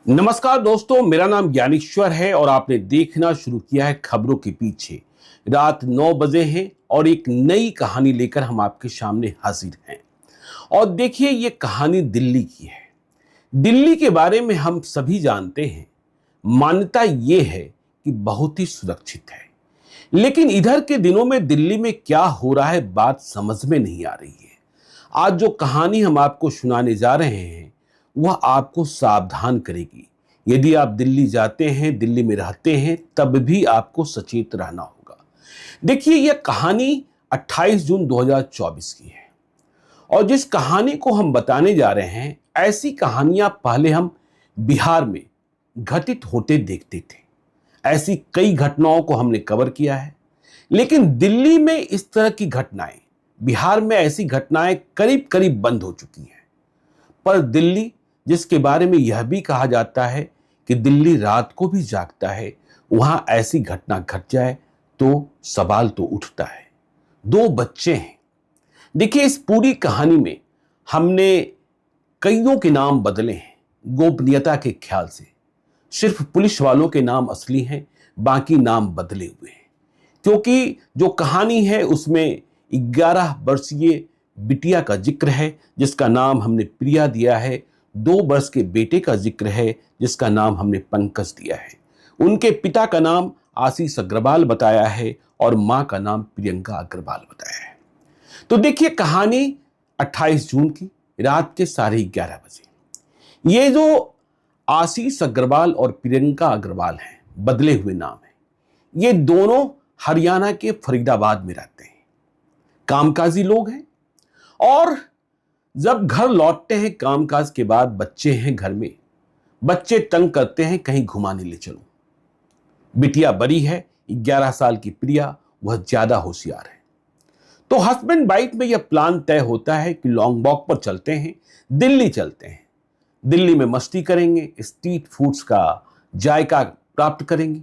नमस्कार दोस्तों, मेरा नाम ज्ञानेश्वर है और आपने देखना शुरू किया है खबरों के पीछे। रात 9 बजे हैं और एक नई कहानी लेकर हम आपके सामने हाजिर हैं। और देखिए, ये कहानी दिल्ली की है। दिल्ली के बारे में हम सभी जानते हैं। मान्यता ये है कि बहुत ही सुरक्षित है। लेकिन इधर के दिनों में दिल्ली में क्या हो रहा है, बात समझ में नहीं आ रही है। आज जो कहानी हम आपको सुनाने जा रहे हैं वह आपको सावधान करेगी। यदि आप दिल्ली जाते हैं, दिल्ली में रहते हैं, तब भी आपको सचेत रहना होगा। देखिए, यह कहानी 28 जून 2024 की है। और जिस कहानी को हम बताने जा रहे हैं, ऐसी कहानियां पहले हम बिहार में घटित होते देखते थे। ऐसी कई घटनाओं को हमने कवर किया है। लेकिन दिल्ली में इस तरह की घटनाएं, बिहार में ऐसी घटनाएं करीब करीब बंद हो चुकी हैं। पर दिल्ली, जिसके बारे में यह भी कहा जाता है कि दिल्ली रात को भी जागता है, वहां ऐसी घटना घट जाए तो सवाल तो उठता है। 2 बच्चे हैं। देखिए, इस पूरी कहानी में हमने कईयों के नाम बदले हैं गोपनीयता के ख्याल से। सिर्फ पुलिस वालों के नाम असली हैं, बाकी नाम बदले हुए हैं। क्योंकि जो कहानी है उसमें 11 वर्षीय बिटिया का जिक्र है जिसका नाम हमने प्रिया दिया है। 2 वर्ष के बेटे का जिक्र है जिसका नाम हमने पंकज दिया है। उनके पिता का नाम आशीष अग्रवाल बताया है और मां का नाम प्रियंका अग्रवाल बताया है। तो देखिए, कहानी 28 जून की रात के 11:30 बजे। ये जो आशीष अग्रवाल और प्रियंका अग्रवाल हैं, बदले हुए नाम है, ये दोनों हरियाणा के फरीदाबाद में रहते हैं। कामकाजी लोग हैं और जब घर लौटते हैं कामकाज के बाद, बच्चे हैं घर में, बच्चे तंग करते हैं कहीं घुमाने ले चलो। बिटिया बड़ी है, 11 साल की प्रिया, वह ज्यादा होशियार है। तो हस्बैंड वाइफ में यह प्लान तय होता है कि लॉन्ग वॉक पर चलते हैं, दिल्ली चलते हैं। दिल्ली में मस्ती करेंगे, स्ट्रीट फूड्स का जायका प्राप्त करेंगे।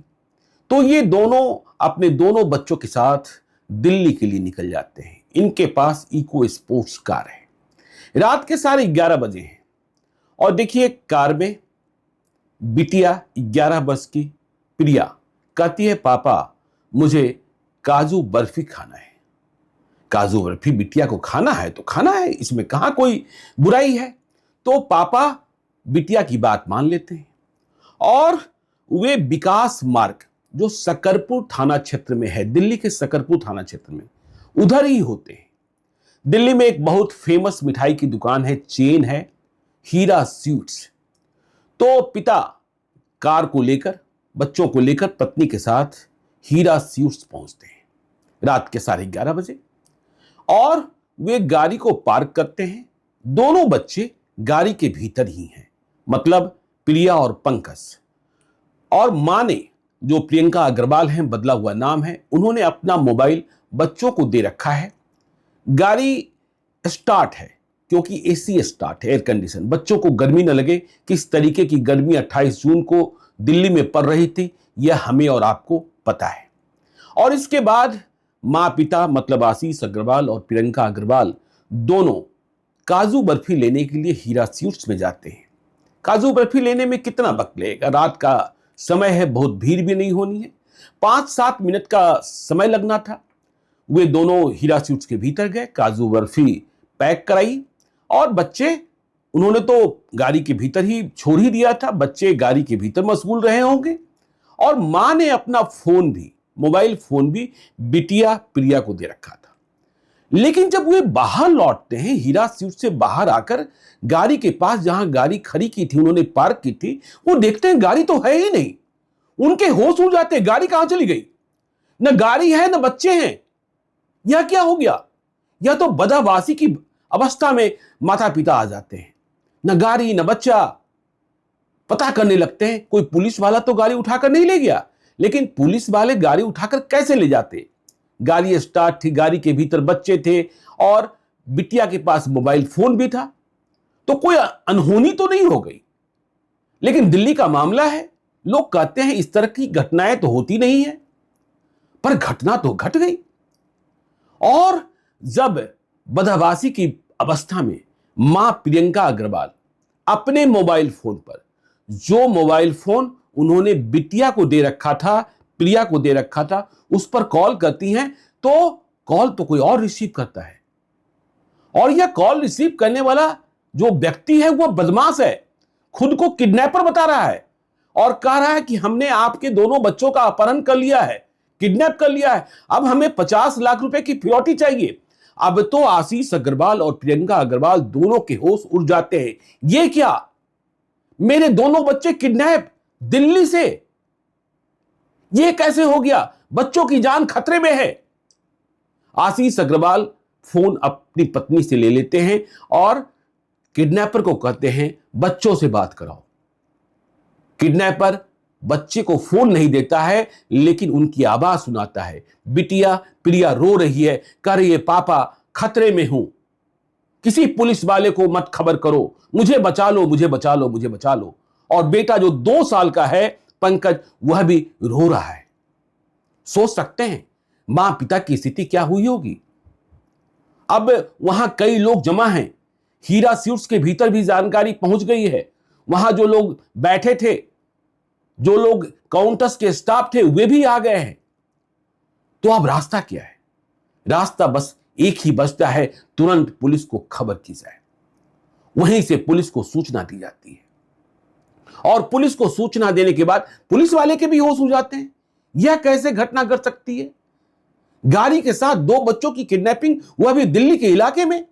तो ये दोनों अपने दोनों बच्चों के साथ दिल्ली के लिए निकल जाते हैं। इनके पास इको स्पोर्ट्स कार है। रात के 11:30 बजे हैं और देखिए, कार में बिटिया 11 वर्ष की प्रिया कहती है, पापा मुझे काजू बर्फी खाना है। काजू बर्फी बिटिया को खाना है तो खाना है, इसमें कहां कोई बुराई है। तो पापा बिटिया की बात मान लेते हैं और वे विकास मार्ग, जो सकरपुर थाना क्षेत्र में है, दिल्ली के सकरपुर थाना क्षेत्र में, उधर ही होते हैं। दिल्ली में एक बहुत फेमस मिठाई की दुकान है, चेन है, हीरा स्वीट्स। तो पिता कार को लेकर, बच्चों को लेकर पत्नी के साथ हीरा स्वीट्स पहुंचते हैं रात के 11:30 बजे और वे गाड़ी को पार्क करते हैं। दोनों बच्चे गाड़ी के भीतर ही हैं, मतलब प्रिया और पंकज। और मां ने, जो प्रियंका अग्रवाल हैं, बदला हुआ नाम है, उन्होंने अपना मोबाइल बच्चों को दे रखा है। गाड़ी स्टार्ट है क्योंकि एसी स्टार्ट है, एयर कंडीशन। बच्चों को गर्मी न लगे। किस तरीके की गर्मी 28 जून को दिल्ली में पड़ रही थी, यह हमें और आपको पता है। और इसके बाद मां पिता, मतलब आशीष अग्रवाल और प्रियंका अग्रवाल, दोनों काजू बर्फी लेने के लिए हीरा स्वीट्स में जाते हैं। काजू बर्फी लेने में कितना वक्त लगेगा, रात का समय है, बहुत भीड़ भी नहीं होनी है। 5-7 मिनट का समय लगना था। वे दोनों हीरा स्वीट्स के भीतर गए, काजू बर्फी पैक कराई और बच्चे, उन्होंने तो गाड़ी के भीतर ही छोड़ ही दिया था, बच्चे गाड़ी के भीतर मशगूल रहे होंगे। और मां ने अपना फोन भी, मोबाइल फोन भी बिटिया प्रिया को दे रखा था। लेकिन जब वे बाहर लौटते हैं, हीरा स्वीट्स से बाहर आकर गाड़ी के पास जहां गाड़ी खड़ी की थी, उन्होंने पार्क की थी, वो देखते हैं गाड़ी तो है ही नहीं। उनके होश उड़ जाते हैं, गाड़ी कहां चली गई? न गाड़ी है न बच्चे हैं। यह क्या हो गया? यह तो बदहवासी की अवस्था में माता पिता आ जाते हैं। न गाड़ी न बच्चा। पता करने लगते हैं, कोई पुलिस वाला तो गाड़ी उठाकर नहीं ले गया। लेकिन पुलिस वाले गाड़ी उठाकर कैसे ले जाते? गाड़ी स्टार्ट थी, गाड़ी के भीतर बच्चे थे और बिटिया के पास मोबाइल फोन भी था। तो कोई अनहोनी तो नहीं हो गई। लेकिन दिल्ली का मामला है, लोग कहते हैं इस तरह की घटनाएं तो होती नहीं है, पर घटना तो घट गई। और जब बदहवासी की अवस्था में मां प्रियंका अग्रवाल अपने मोबाइल फोन पर जो मोबाइल फोन उन्होंने बिटिया को दे रखा था, प्रिया को दे रखा था, उस पर कॉल करती हैं तो कॉल तो कोई और रिसीव करता है। और यह कॉल रिसीव करने वाला जो व्यक्ति है वो बदमाश है, खुद को किडनैपर बता रहा है और कह रहा है कि हमने आपके दोनों बच्चों का अपहरण कर लिया है, किडनैप कर लिया है, अब हमें 50 लाख रुपए की फिरौती चाहिए। अब तो आशीष अग्रवाल और प्रियंका अग्रवाल दोनों के होश उड़ जाते हैं। ये क्या, मेरे दोनों बच्चे किडनैप दिल्ली से, ये कैसे हो गया? बच्चों की जान खतरे में है। आशीष अग्रवाल फोन अपनी पत्नी से ले लेते हैं और किडनैपर को कहते हैं बच्चों से बात कराओ। किडनैपर बच्चे को फोन नहीं देता है, लेकिन उनकी आवाज सुनाता है। बिटिया प्रिया रो रही है, कह रही है पापा खतरे में हूं, किसी पुलिस वाले को मत खबर करो, मुझे बचा लो, मुझे बचा लो, मुझे बचा लो। और बेटा जो 2 साल का है पंकज, वह भी रो रहा है। सोच सकते हैं मां पिता की स्थिति क्या हुई होगी। अब वहां कई लोग जमा हैं, हीरा स्यूट्स के भीतर भी जानकारी पहुंच गई है। वहां जो लोग बैठे थे, जो लोग काउंटर्स के स्टाफ थे, वे भी आ गए हैं। तो अब रास्ता क्या है? रास्ता बस एक ही बचता है, तुरंत पुलिस को खबर की जाए। वहीं से पुलिस को सूचना दी जाती है और पुलिस को सूचना देने के बाद पुलिस वाले के भी होश उड़ जाते हैं। यह कैसे घटना घट सकती है? गाड़ी के साथ 2 बच्चों की किडनैपिंग, वह भी दिल्ली के इलाके में।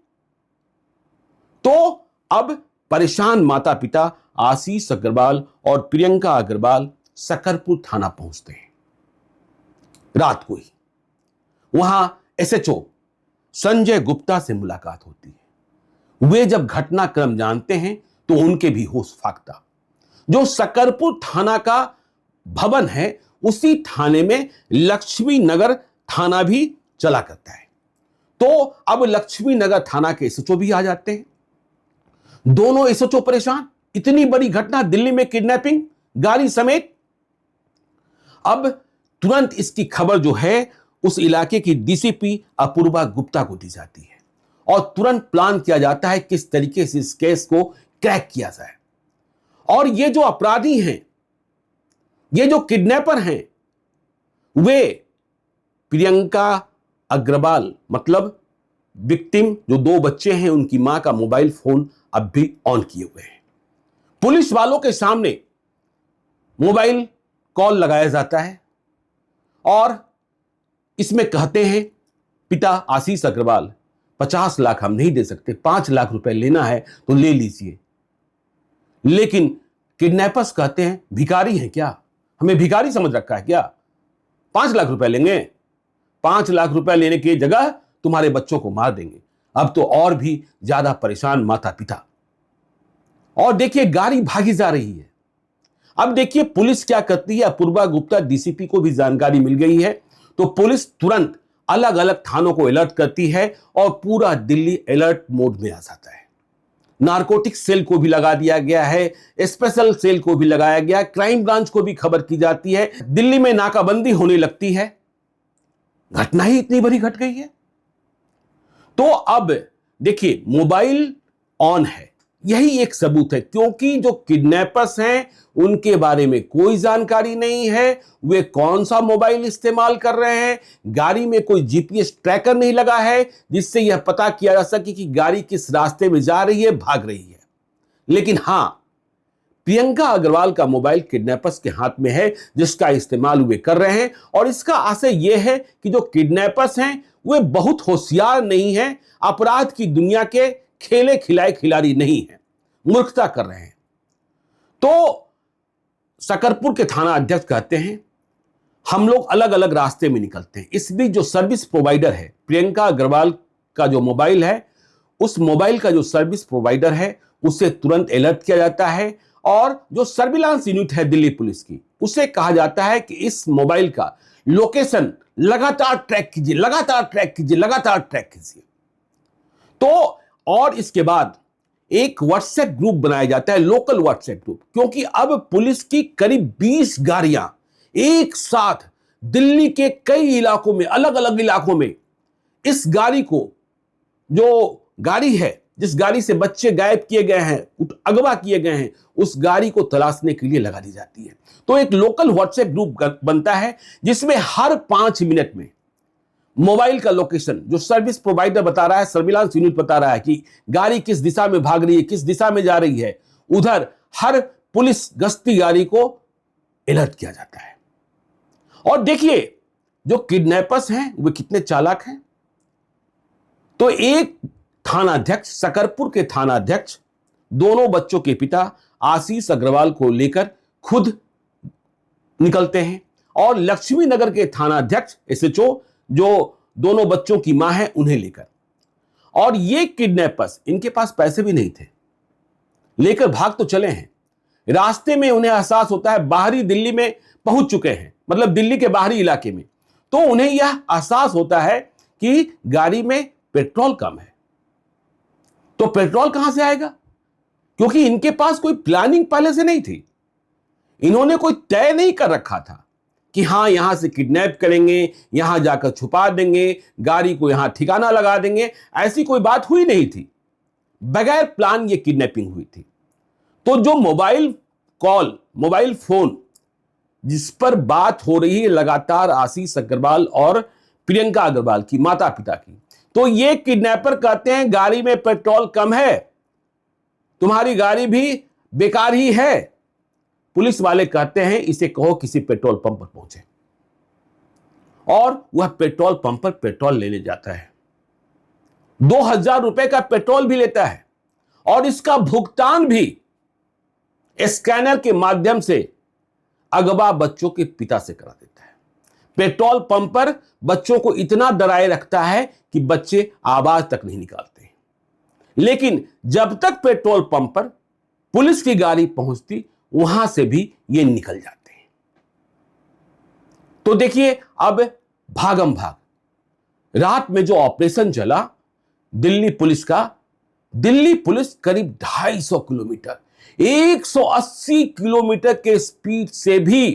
तो अब परेशान माता पिता आशीष अग्रवाल और प्रियंका अग्रवाल सकरपुर थाना पहुंचते हैं। रात को ही वहां एसएचओ संजय गुप्ता से मुलाकात होती है। वे जब घटनाक्रम जानते हैं तो उनके भी होश फाकता। जो सकरपुर थाना का भवन है, उसी थाने में लक्ष्मी नगर थाना भी चला करता है। तो अब लक्ष्मी नगर थाना के एसएचओ भी आ जाते हैं। दोनों एसएचओ परेशान, इतनी बड़ी घटना, दिल्ली में किडनैपिंग, गाड़ी समेत। अब तुरंत इसकी खबर जो है उस इलाके की डीसीपी अपूर्वा गुप्ता को दी जाती है और तुरंत प्लान किया जाता है किस तरीके से इस केस को क्रैक किया जाए। और ये जो अपराधी हैं, ये जो किडनैपर हैं, वे प्रियंका अग्रवाल मतलब विक्टिम जो 2 बच्चे हैं, उनकी मां का मोबाइल फोन अब भी ऑन किए हुए हैं। पुलिस वालों के सामने मोबाइल कॉल लगाया जाता है और इसमें कहते हैं पिता आशीष अग्रवाल 50 लाख हम नहीं दे सकते, 5 लाख रुपए लेना है तो ले लीजिए। लेकिन किडनैपर्स कहते हैं भिखारी हैं क्या, हमें भिखारी समझ रखा है क्या, 5 लाख रुपए लेंगे, 5 लाख रुपए लेने की जगह तुम्हारे बच्चों को मार देंगे। अब तो और भी ज्यादा परेशान माता पिता। और देखिए गाड़ी भागी जा रही है। अब देखिए पुलिस क्या करती है। अपूर्वा गुप्ता डीसीपी को भी जानकारी मिल गई है, तो पुलिस तुरंत अलग अलग थानों को अलर्ट करती है और पूरा दिल्ली अलर्ट मोड में आ जाता है। नारकोटिक्स सेल को भी लगा दिया गया है, स्पेशल सेल को भी लगाया गया, क्राइम ब्रांच को भी खबर की जाती है। दिल्ली में नाकाबंदी होने लगती है। घटना ही इतनी बड़ी घट गई है। तो अब देखिए मोबाइल ऑन है, यही एक सबूत है, क्योंकि जो किडनैपर्स हैं उनके बारे में कोई जानकारी नहीं है। वे कौन सा मोबाइल इस्तेमाल कर रहे हैं, गाड़ी में कोई जीपीएस ट्रैकर नहीं लगा है जिससे यह पता किया जा सके कि गाड़ी किस रास्ते में जा रही है, भाग रही है। लेकिन हां, प्रियंका अग्रवाल का मोबाइल किडनैपर्स के हाथ में है जिसका इस्तेमाल वे कर रहे हैं। और इसका आशय यह है कि जो किडनैपर्स हैं वे बहुत होशियार नहीं हैं, अपराध की दुनिया के खेले खिलाए खिलाड़ी नहीं है, मूर्खता कर रहे हैं। तो सकरपुर के थाना अध्यक्ष कहते हैं हम लोग अलग अलग रास्ते में निकलते हैं। इस बीच जो सर्विस प्रोवाइडर है, प्रियंका अग्रवाल का जो मोबाइल है, उस मोबाइल का जो सर्विस प्रोवाइडर है उसे तुरंत अलर्ट किया जाता है और जो सर्विलांस यूनिट है दिल्ली पुलिस की, उसे कहा जाता है कि इस मोबाइल का लोकेशन लगातार ट्रैक कीजिए, लगातार ट्रैक कीजिए, लगातार ट्रैक कीजिए। तो और इसके बाद एक व्हाट्सएप ग्रुप बनाया जाता है, लोकल व्हाट्सएप ग्रुप, क्योंकि अब पुलिस की करीब 20 गाड़ियां एक साथ दिल्ली के कई इलाकों में, अलग अलग इलाकों में इस गाड़ी को, जो गाड़ी है जिस गाड़ी से बच्चे गायब किए गए हैं, अगवा किए गए हैं, उस गाड़ी को तलाशने के लिए लगा दी जाती है। तो एक लोकल व्हाट्सएप ग्रुप बनता है जिसमें हर 5 मिनट में मोबाइल का लोकेशन जो सर्विस प्रोवाइडर बता रहा है, सर्विलांस यूनिट बता रहा है कि गाड़ी किस दिशा में भाग रही है, किस दिशा में जा रही है, उधर हर पुलिस गश्ती गाड़ी को अलर्ट किया जाता है। और देखिए जो किडनैपर्स हैं वे कितने चालाक हैं। तो एक थानाध्यक्ष, सकरपुर के थानाध्यक्ष दोनों बच्चों के पिता आशीष अग्रवाल को लेकर खुद निकलते हैं और लक्ष्मी नगर के थानाध्यक्ष एसएचओ जो दोनों बच्चों की मां है उन्हें लेकर। और ये किडनैपर्स, इनके पास पैसे भी नहीं थे, लेकर भाग तो चले हैं। रास्ते में उन्हें एहसास होता है बाहरी दिल्ली में पहुंच चुके हैं, मतलब दिल्ली के बाहरी इलाके में। तो उन्हें यह एहसास होता है कि गाड़ी में पेट्रोल कम है। तो पेट्रोल कहां से आएगा, क्योंकि इनके पास कोई प्लानिंग पहले से नहीं थी। इन्होंने कोई तय नहीं कर रखा था कि हां यहां से किडनैप करेंगे, यहां जाकर छुपा देंगे, गाड़ी को यहां ठिकाना लगा देंगे, ऐसी कोई बात हुई नहीं थी। बगैर प्लान ये किडनैपिंग हुई थी। तो जो मोबाइल कॉल, मोबाइल फोन जिस पर बात हो रही है लगातार आशीष अग्रवाल और प्रियंका अग्रवाल की, माता पिता की, तो ये किडनैपर कहते हैं गाड़ी में पेट्रोल कम है, तुम्हारी गाड़ी भी बेकार ही है। पुलिस वाले कहते हैं इसे कहो किसी पेट्रोल पंप पर पहुंचे, और वह पेट्रोल पंप पर पेट्रोल लेने जाता है। 2000 रुपए का पेट्रोल भी लेता है और इसका भुगतान भी स्कैनर के माध्यम से अगवा बच्चों के पिता से करा देता है। पेट्रोल पंप पर बच्चों को इतना डराए रखता है कि बच्चे आवाज तक नहीं निकालते। लेकिन जब तक पेट्रोल पंप पर पुलिस की गाड़ी पहुंचती, वहां से भी ये निकल जाते हैं। तो देखिए अब भागम भाग रात में जो ऑपरेशन चला दिल्ली पुलिस का, दिल्ली पुलिस करीब 250 किलोमीटर, 180 किलोमीटर के स्पीड से भी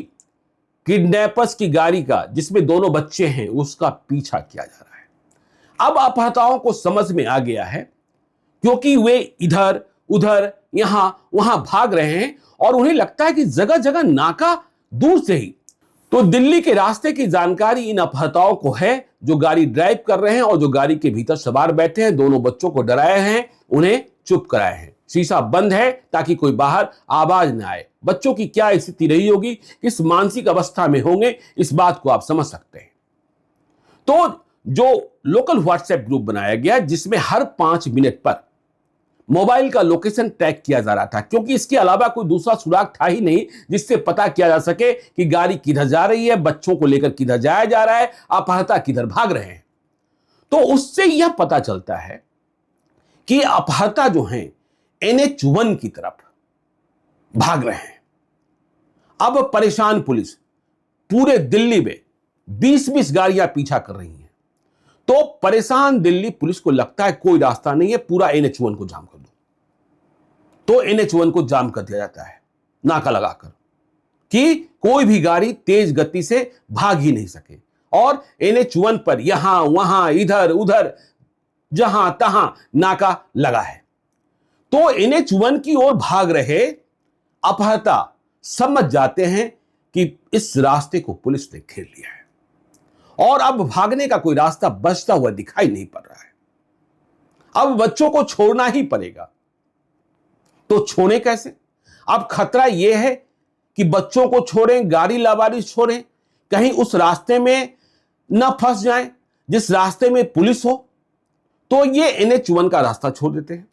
किडनैपर्स की गाड़ी का, जिसमें दोनों बच्चे हैं, उसका पीछा किया जा रहा है। अब अपहर्ताओं को समझ में आ गया है, क्योंकि वे इधर उधर यहां वहां भाग रहे हैं और उन्हें लगता है कि जगह जगह नाका दूर से ही। तो दिल्ली के रास्ते की जानकारी इन अपहर्ताओं को है जो गाड़ी ड्राइव कर रहे हैं और जो गाड़ी के भीतर सवार बैठे हैं, दोनों बच्चों को डराए हैं, उन्हें चुप कराए हैं, शीशा बंद है ताकि कोई बाहर आवाज ना आए। बच्चों की क्या स्थिति रही होगी, किस मानसिक अवस्था में होंगे, इस बात को आप समझ सकते हैं। तो जो लोकल व्हाट्सएप ग्रुप बनाया गया जिसमें हर 5 मिनट पर मोबाइल का लोकेशन ट्रैक किया जा रहा था, क्योंकि इसके अलावा कोई दूसरा सुराग था ही नहीं जिससे पता किया जा सके कि गाड़ी किधर जा रही है, बच्चों को लेकर किधर जाया जा रहा है, अपहर्ता किधर भाग रहे हैं। तो उससे यह पता चलता है कि अपहर्ता जो हैं NH1 की तरफ भाग रहे हैं। अब परेशान पुलिस पूरे दिल्ली में 20-20 गाड़ियां पीछा कर रही हैं। तो परेशान दिल्ली पुलिस को लगता है कोई रास्ता नहीं है, पूरा NH1 को जाम कर दो। तो NH1 को जाम कर दिया जाता है नाका लगाकर कि कोई भी गाड़ी तेज गति से भाग ही नहीं सके। और NH1 पर यहां वहां इधर उधर जहां तहां नाका लगा है। तो NH1 की ओर भाग रहे अपहर्ता समझ जाते हैं कि इस रास्ते को पुलिस ने घेर लिया है और अब भागने का कोई रास्ता बचता हुआ दिखाई नहीं पड़ रहा है। अब बच्चों को छोड़ना ही पड़ेगा। तो छोड़े कैसे? अब खतरा यह है कि बच्चों को छोड़ें, गाड़ी लावारिस छोड़ें, कहीं उस रास्ते में न फंस जाएं जिस रास्ते में पुलिस हो। तो ये NH1 का रास्ता छोड़ देते हैं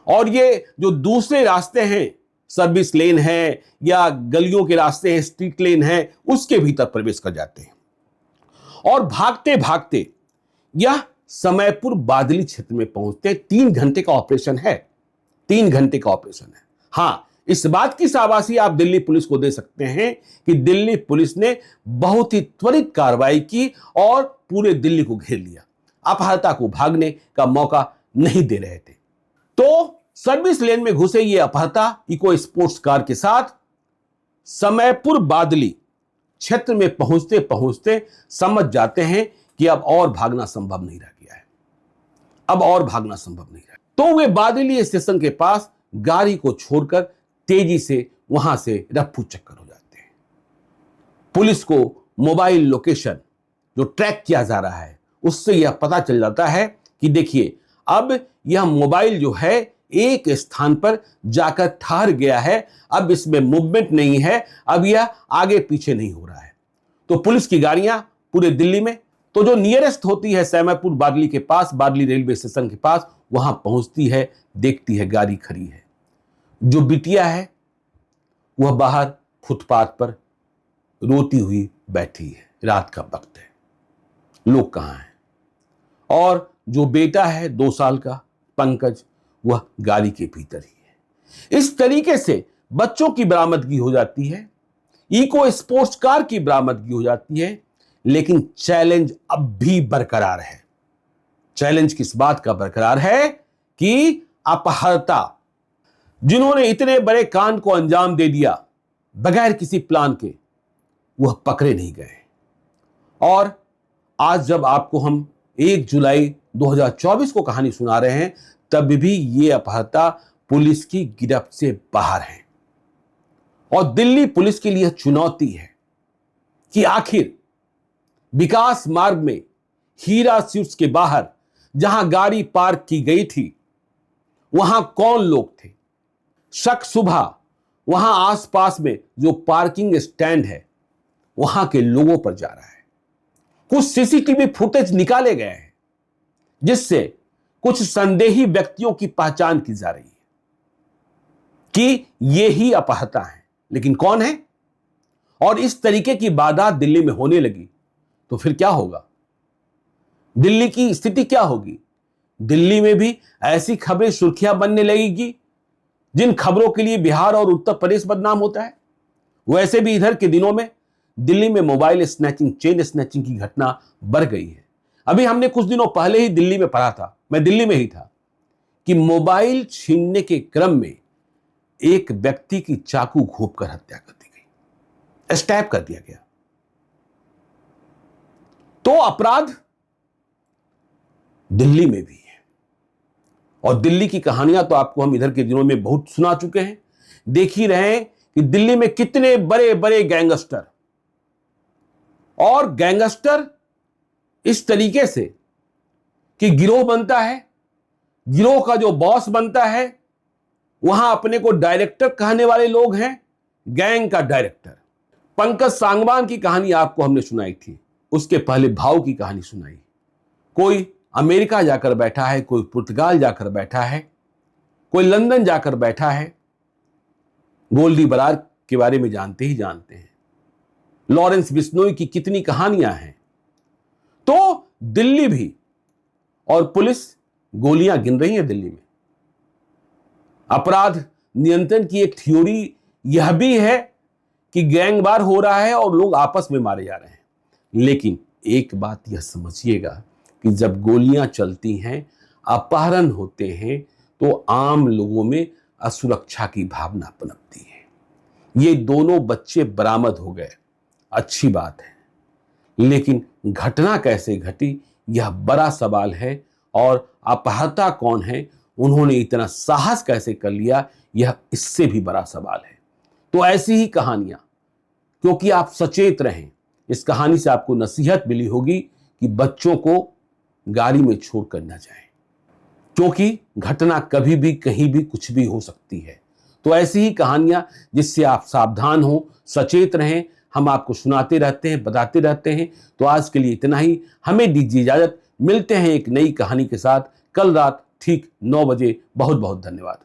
और ये जो दूसरे रास्ते हैं, सर्विस लेन है या गलियों के रास्ते हैं, स्ट्रीट लेन है, उसके भीतर प्रवेश कर जाते हैं। और भागते भागते यह समयपुर बादली क्षेत्र में पहुंचते। 3 घंटे का ऑपरेशन है, 3 घंटे का ऑपरेशन है। हां, इस बात की शाबाशी आप दिल्ली पुलिस को दे सकते हैं कि दिल्ली पुलिस ने बहुत ही त्वरित कार्रवाई की और पूरे दिल्ली को घेर लिया। अपहर्ता को भागने का मौका नहीं दे रहे थे। तो सर्विस लेन में घुसे ये अपहर्ता इको स्पोर्ट्स कार के साथ समयपुर बादली क्षेत्र में पहुंचते पहुंचते समझ जाते हैं कि अब और भागना संभव नहीं रह गया है। अब और भागना संभव नहीं रहा। तो वे बादली स्टेशन के पास गाड़ी को छोड़कर तेजी से वहां से रफ्फू चक्कर हो जाते हैं। पुलिस को मोबाइल लोकेशन जो ट्रैक किया जा रहा है उससे यह पता चल जाता है कि देखिए अब यह मोबाइल जो है एक स्थान पर जाकर ठहर गया है, अब इसमें मूवमेंट नहीं है, अब यह आगे पीछे नहीं हो रहा है। तो पुलिस की गाड़ियां पूरे दिल्ली में, तो जो नियरेस्ट होती है सैमापुर बादली के पास, बादली रेलवे स्टेशन के पास, वहां पहुंचती है, देखती है गाड़ी खड़ी है। जो बिटिया है वह बाहर फुटपाथ पर रोती हुई बैठी है, रात का वक्त है, लोग कहां हैं। और जो बेटा है 2 साल का पंकज, वह गाड़ी के भीतर ही है। इस तरीके से बच्चों की बरामदगी हो जाती है, इको स्पोर्ट्स कार की बरामदगी हो जाती है, लेकिन चैलेंज अब भी बरकरार है। चैलेंज किस बात का बरकरार है कि अपहर्ता जिन्होंने इतने बड़े कांड को अंजाम दे दिया बगैर किसी प्लान के, वह पकड़े नहीं गए। और आज जब आपको हम 1 जुलाई 2024 को कहानी सुना रहे हैं, तब भी ये अपहर्ता पुलिस की गिरफ्त से बाहर हैं। और दिल्ली पुलिस के लिए चुनौती है कि आखिर विकास मार्ग में हीरा स्वीट्स के बाहर जहां गाड़ी पार्क की गई थी, वहां कौन लोग थे। शक सुबह वहां आसपास में जो पार्किंग स्टैंड है वहां के लोगों पर जा रहा है। कुछ सीसीटीवी फुटेज निकाले गए हैं जिससे कुछ संदेही व्यक्तियों की पहचान की जा रही है कि ये ही अपहर्ता है, लेकिन कौन है। और इस तरीके की वारदात दिल्ली में होने लगी तो फिर क्या होगा, दिल्ली की स्थिति क्या होगी। दिल्ली में भी ऐसी खबरें सुर्खियां बनने लगेगी जिन खबरों के लिए बिहार और उत्तर प्रदेश बदनाम होता है। वैसे भी इधर के दिनों में दिल्ली में मोबाइल स्नैचिंग, चेन स्नैचिंग की घटना बढ़ गई है। अभी हमने कुछ दिनों पहले ही दिल्ली में पढ़ा था, मैं दिल्ली में ही था, कि मोबाइल छीनने के क्रम में एक व्यक्ति की चाकू घोंपकर हत्या कर दी गई, स्टैब कर दिया गया। तो अपराध दिल्ली में भी है। और दिल्ली की कहानियां तो आपको हम इधर के दिनों में बहुत सुना चुके हैं, देख ही रहे हैं कि दिल्ली में कितने बड़े बड़े गैंगस्टर, और गैंगस्टर इस तरीके से कि गिरोह बनता है, गिरोह का जो बॉस बनता है वहां अपने को डायरेक्टर कहने वाले लोग हैं, गैंग का डायरेक्टर। पंकज सांगवान की कहानी आपको हमने सुनाई थी, उसके पहले भाव की कहानी सुनाई। कोई अमेरिका जाकर बैठा है, कोई पुर्तगाल जाकर बैठा है, कोई लंदन जाकर बैठा है। गोल्डी बरार के बारे में जानते ही जानते हैं, लॉरेंस बिश्नोई की कितनी कहानियां हैं। तो दिल्ली भी, और पुलिस गोलियां गिन रही है दिल्ली में। अपराध नियंत्रण की एक थ्योरी यह भी है कि गैंगवार हो रहा है और लोग आपस में मारे जा रहे हैं। लेकिन एक बात यह समझिएगा कि जब गोलियां चलती हैं, अपहरण होते हैं, तो आम लोगों में असुरक्षा की भावना पनपती है। ये दोनों बच्चे बरामद हो गए, अच्छी बात है, लेकिन घटना कैसे घटी यह बड़ा सवाल है। और अपहर्ता कौन है, उन्होंने इतना साहस कैसे कर लिया, यह इससे भी बड़ा सवाल है। तो ऐसी ही कहानियां, क्योंकि आप सचेत रहें, इस कहानी से आपको नसीहत मिली होगी कि बच्चों को गाड़ी में छोड़कर न जाएं, क्योंकि घटना कभी भी कहीं भी कुछ भी हो सकती है। तो ऐसी ही कहानियां जिससे आप सावधान हो, सचेत रहें, हम आपको सुनाते रहते हैं, बताते रहते हैं। तो आज के लिए इतना ही, हमें दीजिए इजाजत। मिलते हैं एक नई कहानी के साथ कल रात ठीक 9 बजे। बहुत बहुत धन्यवाद।